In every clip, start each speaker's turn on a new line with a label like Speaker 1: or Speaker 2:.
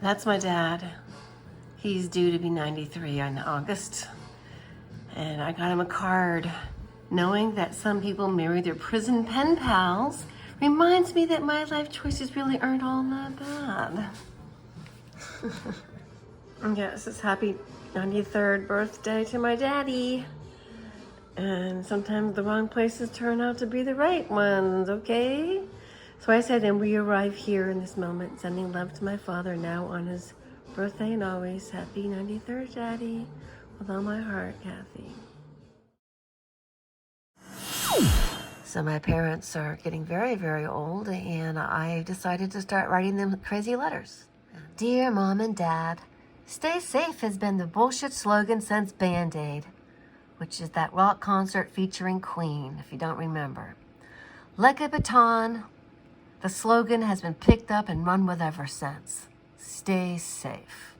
Speaker 1: That's my dad. He's due to be 93 in August. And I got him a card. Knowing that some people marry their prison pen pals reminds me that my life choices really aren't all that bad. Yes, it's happy 93rd birthday to my daddy. And sometimes the wrong places turn out to be the right ones, okay? So I said, and we arrive here in this moment, sending love to my father now on his birthday and always. Happy 93rd, Daddy. With all my heart, Kathy. So my parents are getting very, very old, and I decided to start writing them crazy letters. Dear Mom and Dad, stay safe has been the bullshit slogan since Band-Aid, which is that rock concert featuring Queen, if you don't remember. Like a baton, the slogan has been picked up and run with ever since. Stay safe.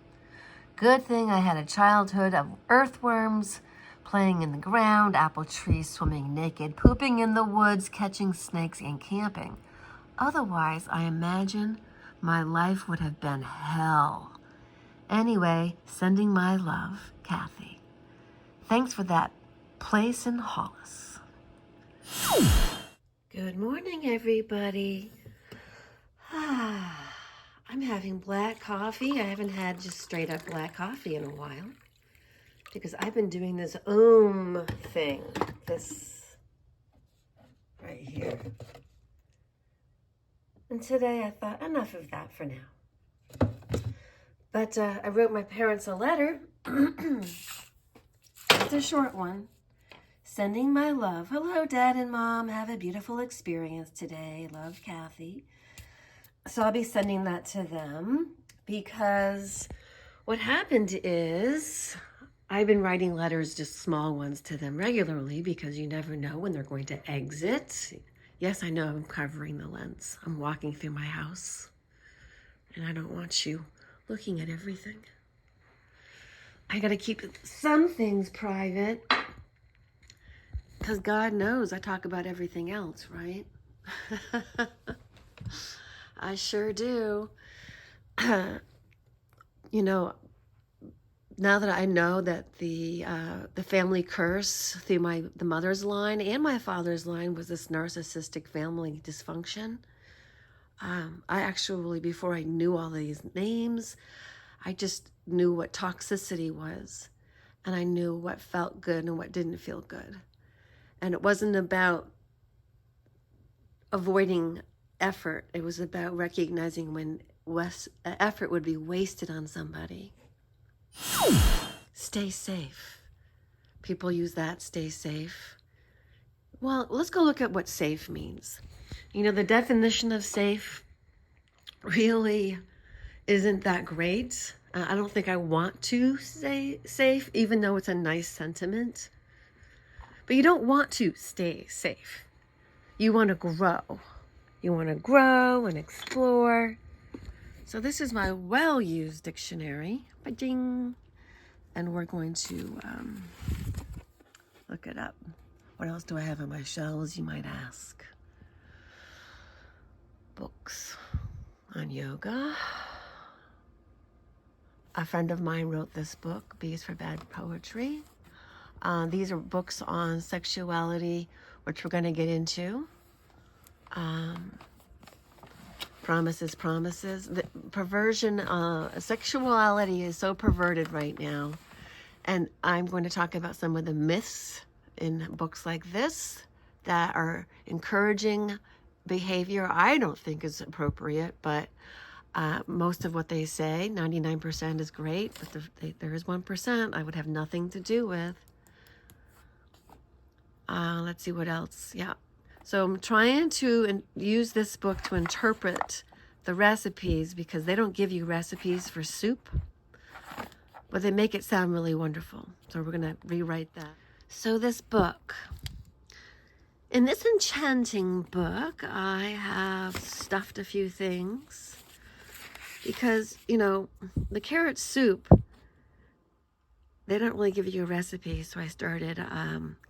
Speaker 1: Good thing I had a childhood of earthworms, playing in the ground, apple trees, swimming naked, pooping in the woods, catching snakes, and camping. Otherwise, I imagine my life would have been hell. Anyway, sending my love, Kathy. Thanks for that place in Hollis. Good morning, everybody. I'm having black coffee. I haven't had just straight up black coffee in a while because I've been doing this thing, this right here. And today I thought, enough of that for now. But I wrote my parents a letter. It's a short one. Sending my love. Hello, Dad and Mom. Have a beautiful experience today. Love, Kathy. So I'll be sending that to them because what happened is I've been writing letters, just small ones, to them regularly because you never know when they're going to exit. Yes, I know I'm covering the lens. I'm walking through my house and I don't want you looking at everything. I got to keep some things private because God knows I talk about everything else, right? I sure do. You know, now that I know that the family curse through the mother's line and my father's line was this narcissistic family dysfunction, I actually, before I knew all these names, I just knew what toxicity was, and I knew what felt good and what didn't feel good. And it wasn't about avoiding effort. It was about recognizing when effort would be wasted on somebody. Stay safe. People use that, stay safe. Well, let's go look at what safe means. You know, the definition of safe really isn't that great. I don't think I want to say safe, even though it's a nice sentiment. But you don't want to stay safe. You want to grow. You want to grow and explore. So this is my well-used dictionary. Ba-ding. And we're going to look it up. What else do I have on my shelves, you might ask? Books on yoga. A friend of mine wrote this book, B's for Bad Poetry. These are books on sexuality, which we're going to get into. Promises. The perversion, sexuality is so perverted right now. And I'm going to talk about some of the myths in books like this that are encouraging behavior I don't think is appropriate, but most of what they say, 99% is great, but there is 1% I would have nothing to do with. Let's see what else. Yeah. So I'm trying to use this book to interpret the recipes because they don't give you recipes for soup, but they make it sound really wonderful. So we're going to rewrite that. So this book, in this enchanting book, I have stuffed a few things because, you know, the carrot soup, they don't really give you a recipe. So I started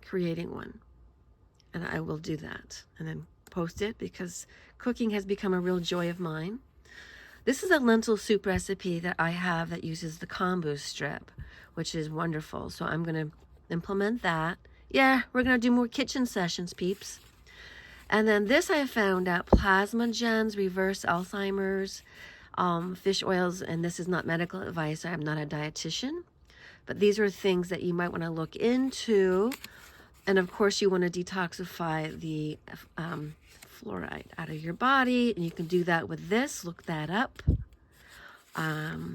Speaker 1: creating one, and I will do that and then post it because cooking has become a real joy of mine. This is a lentil soup recipe that I have that uses the kombu strip, which is wonderful. So I'm going to implement that. Yeah, we're going to do more kitchen sessions, peeps. And then this I found out, plasmagens, reverse Alzheimer's, fish oils, and this is not medical advice. I'm not a dietitian, but these are things that you might want to look into. And of course, you want to detoxify the fluoride out of your body, and you can do that with this. Look that up. And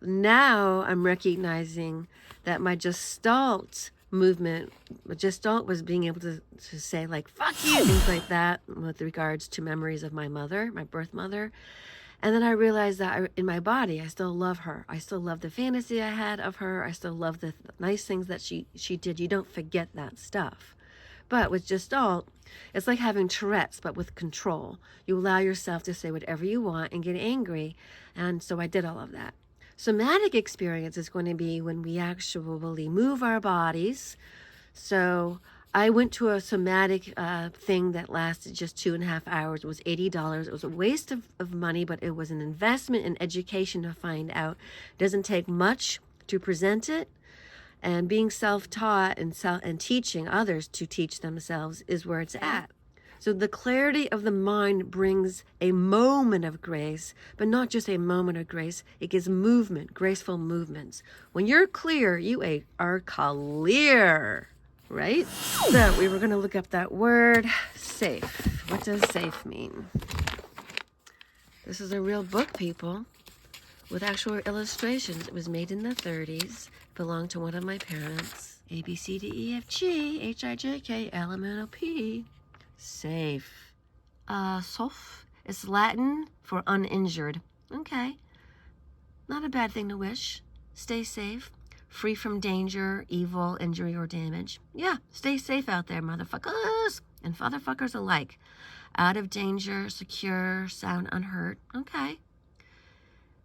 Speaker 1: now I'm recognizing that my Gestalt movement, Gestalt was being able to say like, fuck you, things like that with regards to memories of my mother, my birth mother. And then I realized that in my body, I still love her. I still love the fantasy I had of her. I still love the nice things that she did. You don't forget that stuff. But with Gestalt, it's like having Tourette's, but with control. You allow yourself to say whatever you want and get angry. And so I did all of that. Somatic experience is going to be when we actually move our bodies. So I went to a somatic thing that lasted just 2.5 hours. It was $80. It was a waste of money, but it was an investment in education to find out. It doesn't take much to present it. And being self-taught and teaching others to teach themselves is where it's at. So the clarity of the mind brings a moment of grace, but not just a moment of grace. It gives movement, graceful movements. When you're clear, you are clear, right? So we were going to look up that word, safe. What does safe mean? This is a real book, people, with actual illustrations. It was made in the 30s, belonged to one of my parents. A, B, C, D, E, F, G, H, I, J, K, L, M, N, O, P. Safe. Sauf is Latin for uninjured. Okay. Not a bad thing to wish. Stay safe. Free from danger, evil, injury, or damage. Yeah, stay safe out there, motherfuckers. And fatherfuckers alike. Out of danger, secure, sound unhurt. Okay.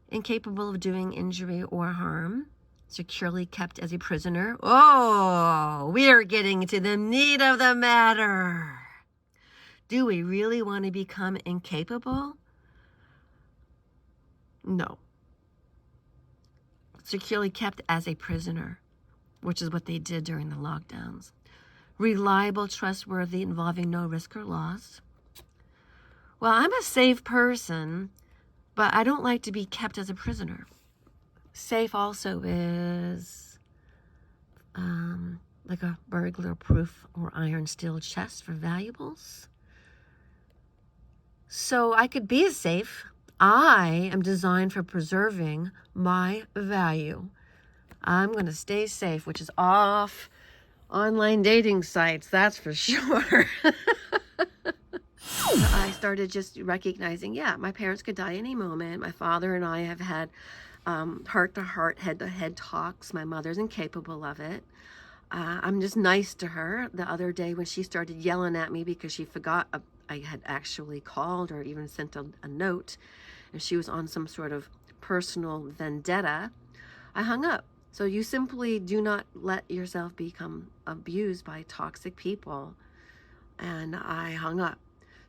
Speaker 1: Incapable of doing injury or harm. Securely kept as a prisoner. Oh, we are getting to the meat of the matter. Do we really want to become incapable? No. Securely kept as a prisoner, which is what they did during the lockdowns. Reliable, trustworthy, involving no risk or loss. Well, I'm a safe person, but I don't like to be kept as a prisoner. Safe also is like a burglar-proof or iron steel chest for valuables. So I could be a safe. I am designed for preserving my value. I'm going to stay safe, which is off online dating sites, that's for sure. I started just recognizing, yeah, my parents could die any moment. My father and I have had heart-to-heart, head-to-head talks. My mother's incapable of it. I'm just nice to her. The other day when she started yelling at me because she forgot I had actually called or even sent a note, and she was on some sort of personal vendetta, I hung up. So you simply do not let yourself become abused by toxic people. And I hung up.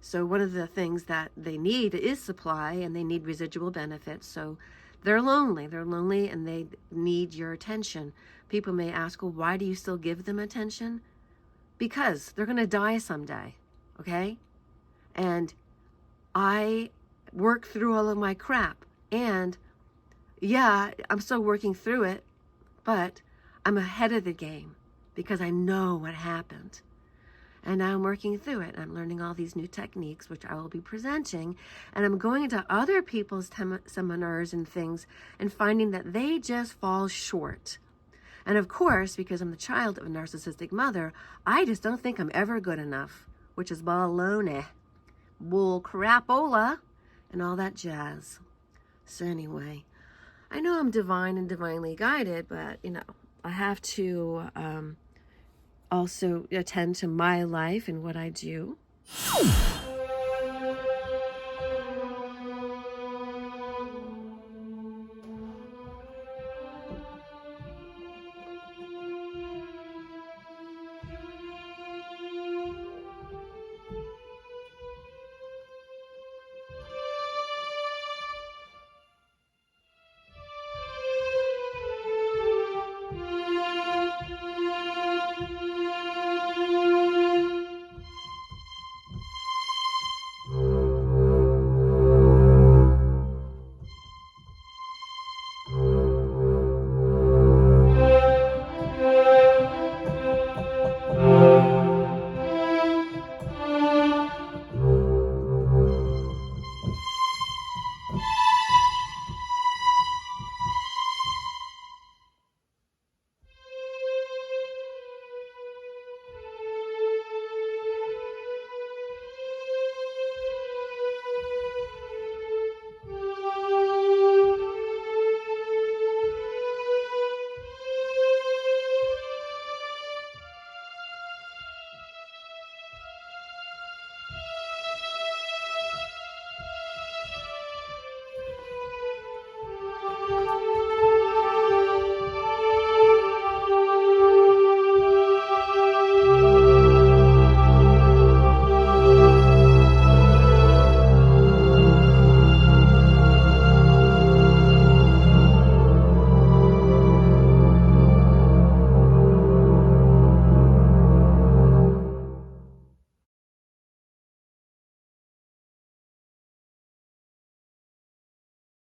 Speaker 1: So one of the things that they need is supply, and they need residual benefits. So they're lonely and they need your attention. People may ask, well, why do you still give them attention? Because they're going to die someday, okay? And I work through all of my crap. And yeah, I'm still working through it, but I'm ahead of the game because I know what happened. And now I'm working through it. I'm learning all these new techniques, which I will be presenting. And I'm going into other people's seminars and things and finding that they just fall short. And of course, because I'm the child of a narcissistic mother, I just don't think I'm ever good enough, which is baloney, bull crapola, and all that jazz. So anyway, I know I'm divine and divinely guided, but, I have to also attend to my life and what I do.